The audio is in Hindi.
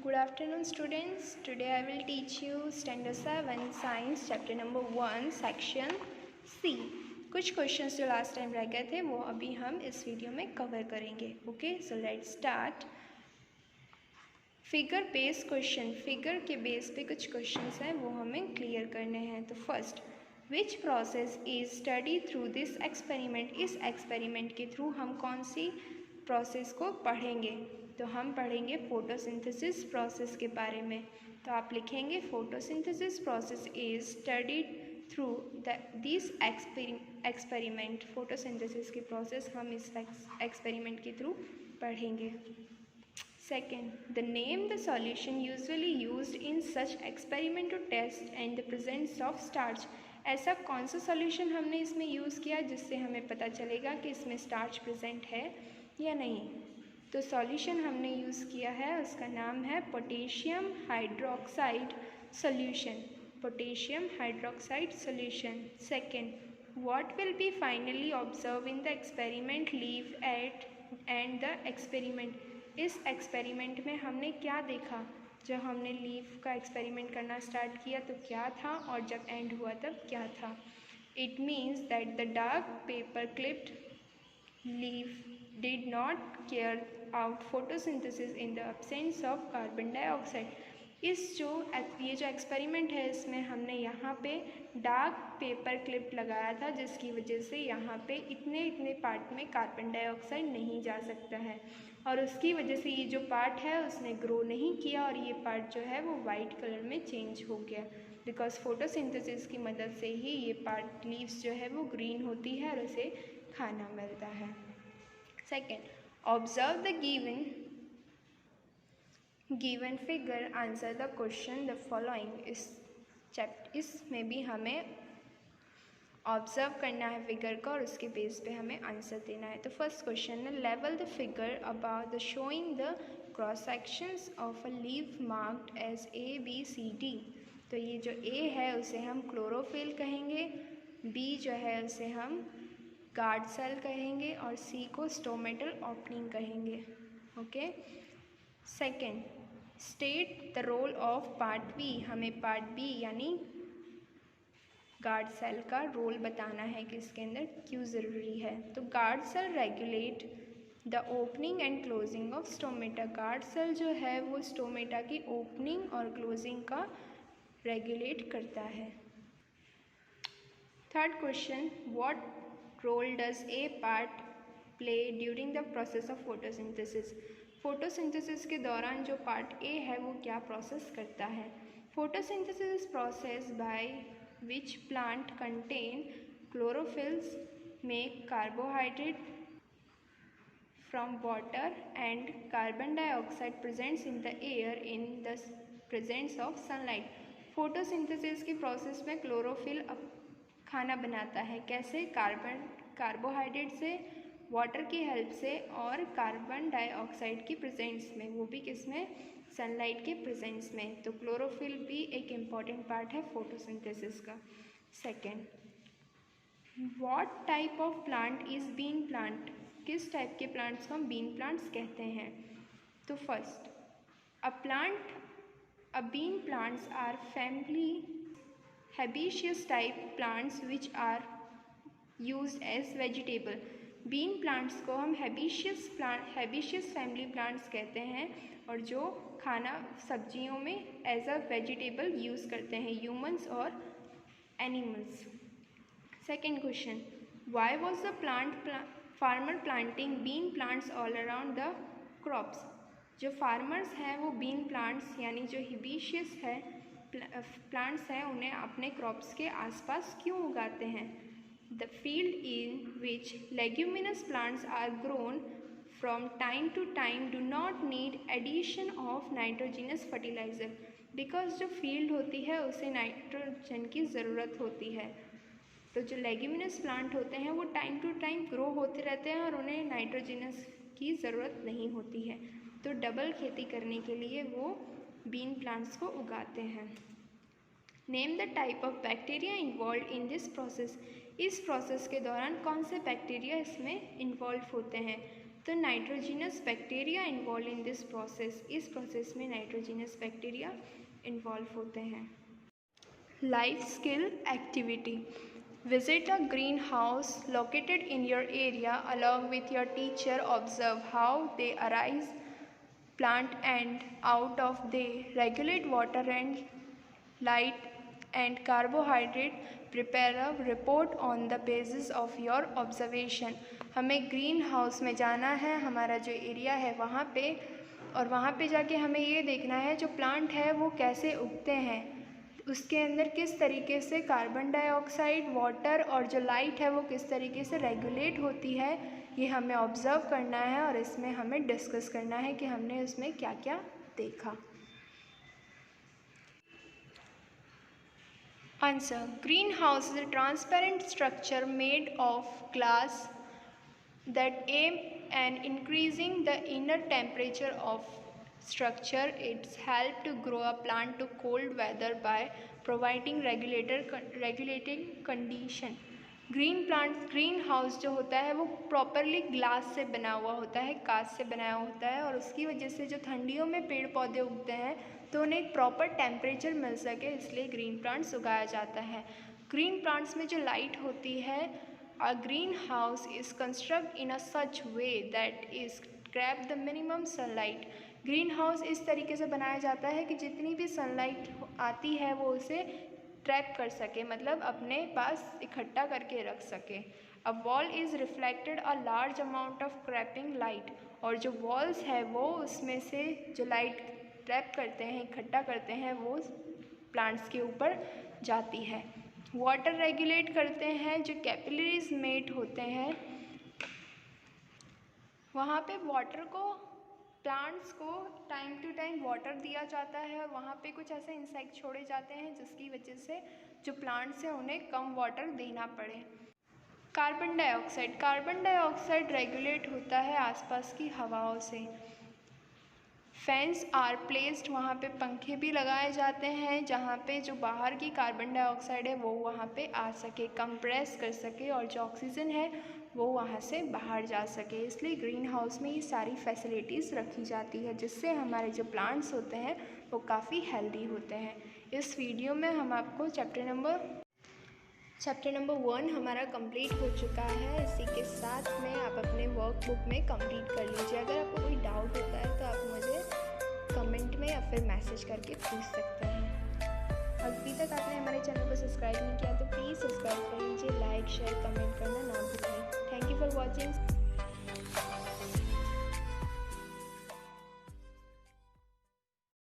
Good afternoon students. Today I will teach you Standard 7 Science Chapter number 1 Section C. कुछ क्वेश्चंस जो लास्ट टाइम रह गए थे वो अभी हम इस वीडियो में कवर करेंगे. Okay, so let's start. Figure based question, figure के बेस पे कुछ क्वेश्चंस हैं वो हमें क्लियर करने हैं. तो first, which process is study through this experiment. इस एक्सपेरिमेंट के थ्रू हम कौन सी प्रोसेस को पढ़ेंगे. तो हम पढ़ेंगे फोटोसिंथेसिस प्रोसेस के बारे में. तो आप लिखेंगे photosynthesis process is studied through this experiment. Photosynthesis की प्रोसेस हम इस एक्सपेरिमेंट के थ्रू पढ़ेंगे. Second, the name the solution usually used in such experiment to test and the presence of starch. ऐसा कौन सा सॉल्यूशन हमने इसमें यूज़ किया जिससे हमें पता चलेगा कि इसमें स्टार्च प्रेजेंट है या नहीं. तो सॉल्यूशन हमने यूज़ किया है उसका नाम है potassium hydroxide solution. Potassium hydroxide solution. Second, what will be finally observed in the experiment leave at and the experiment. इस एक्सपेरिमेंट में हमने क्या देखा. जब हमने लीफ का एक्सपेरिमेंट करना स्टार्ट किया तो क्या था और जब एंड हुआ तब क्या था. It means that the dark paper clipped leaf did not carry out photosynthesis in the absence of carbon dioxide. ये जो एक्सपेरिमेंट है इसमें हमने यहाँ पे डार्क पेपर क्लिप लगाया था जिसकी वजह से यहाँ पे इतने पार्ट में कार्बन डाइऑक्साइड नहीं जा सकता है और उसकी वजह से ये जो पार्ट है उसने ग्रो नहीं किया और ये पार्ट जो है वो वाइट कलर में चेंज हो गया बिकॉज फोटोसिंथेसिस की मदद से ही ये पार्ट लीव्स जो है वो ग्रीन होती है और उसे खाना मिलता है. Second, observe the given figure, answer the question the following. इसमें भी हमें ऑब्जर्व करना है फिगर को और उसके बेस पे हमें आंसर देना है. तो फर्स्ट क्वेश्चन है लेवल the figure about the showing the cross sections of a leaf marked as A B C D. तो ये जो ए है उसे हम क्लोरोफिल कहेंगे, बी जो है उसे हम गार्ड सेल कहेंगे और सी को स्टोमेटल ओपनिंग कहेंगे. Okay. Second, state the role of part B. हमें पार्ट बी यानी गार्ड सेल का रोल बताना है कि इसके अंदर क्यों ज़रूरी है. तो guard cell regulate the opening and closing of stomata. Guard cell जो है वो स्टोमेटा की ओपनिंग और क्लोजिंग का रेगुलेट करता है. Third question, what role does A part play during the process of photosynthesis. Photosynthesis के दौरान जो पार्ट ए है वो क्या प्रोसेस करता है. Photosynthesis process by which plant contain chlorophylls make carbohydrate from water and carbon dioxide presents in the air in the presence of sunlight. Photosynthesis की प्रोसेस में क्लोरोफिल खाना बनाता है. कैसे? कार्बोहाइड्रेट से, वाटर की हेल्प से और कार्बन डाइऑक्साइड की प्रेजेंस में, वो भी किसमें? सनलाइट के प्रेजेंस में. तो क्लोरोफिल भी एक इम्पॉर्टेंट पार्ट है फोटोसिंथेसिस का. Second, what type of plant is bean plant. किस टाइप के प्लांट्स को हम बीन प्लांट्स कहते हैं. तो first, bean plants are family herbaceous type plants which are used as vegetable. Bean plants को हम herbaceous फैमिली प्लांट्स कहते हैं और जो खाना सब्जियों में एज अ वेजिटेबल यूज़ करते हैं ह्यूमंस और animals. Second question, why was the farmer planting bean plants all around the crops. जो फार्मर्स हैं वो बीन प्लांट्स यानी जो herbaceous है प्लांट्स हैं उन्हें अपने क्रॉप्स के आसपास क्यों उगाते हैं. The field in which leguminous plants are grown from time to time do not need addition of nitrogenous fertilizer. Because जो फील्ड होती है उसे नाइट्रोजन की ज़रूरत होती है. तो जो लेग्यूमिनस प्लांट होते हैं वो टाइम टू टाइम ग्रो होते रहते हैं और उन्हें नाइट्रोजनस की ज़रूरत नहीं होती है. तो डबल खेती करने के लिए वो बीन प्लांट्स को उगाते हैं. Name the type of bacteria involve in this process. इस प्रोसेस के दौरान कौन से बैक्टीरिया इसमें इन्वॉल्व होते हैं. तो nitrogenous bacteria involve in this process, इस प्रोसेस में नाइट्रोजिनस बैक्टीरिया इन्वॉल्व होते हैं। Life skill activity. Visit a greenhouse located in your area along with your teacher. Observe how they arise, plant and out of they regulate water and light and carbohydrate. Prepare a report on the basis of your observation. हमें ग्रीन हाउस में जाना है, हमारा जो एरिया है वहाँ पे, और वहाँ पे जाके हमें ये देखना है जो प्लांट है वो कैसे उगते हैं, उसके अंदर किस तरीके से कार्बन डाइऑक्साइड, वाटर और जो लाइट है वो किस तरीके से रेगुलेट होती है, ये हमें ऑब्ज़र्व करना है और इसमें हमें डिस्कस करना है कि हमने उसमें क्या क्या देखा। Answer, green house is a transparent structure made of glass that aim and increasing the inner temperature of structure. It's help to grow a plant to cold weather by providing regulating condition. Green house जो होता है वो प्रॉपरली ग्लास से बना हुआ होता है, कांच से बनाया होता है, और उसकी वजह से जो ठंडियों में पेड़ पौधे उगते हैं तो उन्हें एक प्रॉपर टेम्परेचर मिल सके, इसलिए ग्रीन प्लांट्स उगाया जाता है। ग्रीन प्लांट्स में जो लाइट होती है, a greenhouse is constructed in a such way that is grab the minimum sunlight. Green house इस तरीके से बनाया जाता है कि जितनी भी सनलाइट आती है वो उसे ट्रैप कर सके, मतलब अपने पास इकट्ठा करके रख सके। A wall is reflected a large amount of trapping light, और जो वॉल्स है वो उसमें से जो लाइट ट्रैप करते हैं, इकट्ठा करते हैं, वो प्लांट्स के ऊपर जाती है। वाटर रेगुलेट करते हैं, जो कैपिलरीज मेट होते हैं वहाँ पे वाटर को, प्लांट्स को टाइम टू टाइम वाटर दिया जाता है, और वहाँ पे कुछ ऐसे इंसेक्ट छोड़े जाते हैं जिसकी वजह से जो प्लांट्स हैं उन्हें कम वाटर देना पड़े। कार्बन डाइऑक्साइड रेगुलेट होता है आसपास की हवाओं से। फैंस आर प्लेस्ड, वहाँ पे पंखे भी लगाए जाते हैं जहाँ पे जो बाहर की कार्बन डाइऑक्साइड है वो वहाँ पे आ सके, कंप्रेस कर सके, और जो ऑक्सीजन है वो वहाँ से बाहर जा सके। इसलिए ग्रीन हाउस में ये सारी फैसिलिटीज़ रखी जाती है जिससे हमारे जो प्लांट्स होते हैं वो काफ़ी हेल्दी होते हैं। इस वीडियो में हम आपको चैप्टर नंबर 1 हमारा कंप्लीट हो चुका है। इसी के साथ में आप अपने वर्कबुक में कंप्लीट कर लीजिए। अगर आपको कोई डाउट होता है तो आप मुझे कमेंट में या फिर मैसेज करके पूछ सकते हैं। अभी तक आपने हमारे चैनल को सब्सक्राइब नहीं किया तो प्लीज़ सब्सक्राइब कर लीजिए, लाइक शेयर कमेंट करना ना भूलिए। Thank you for watching.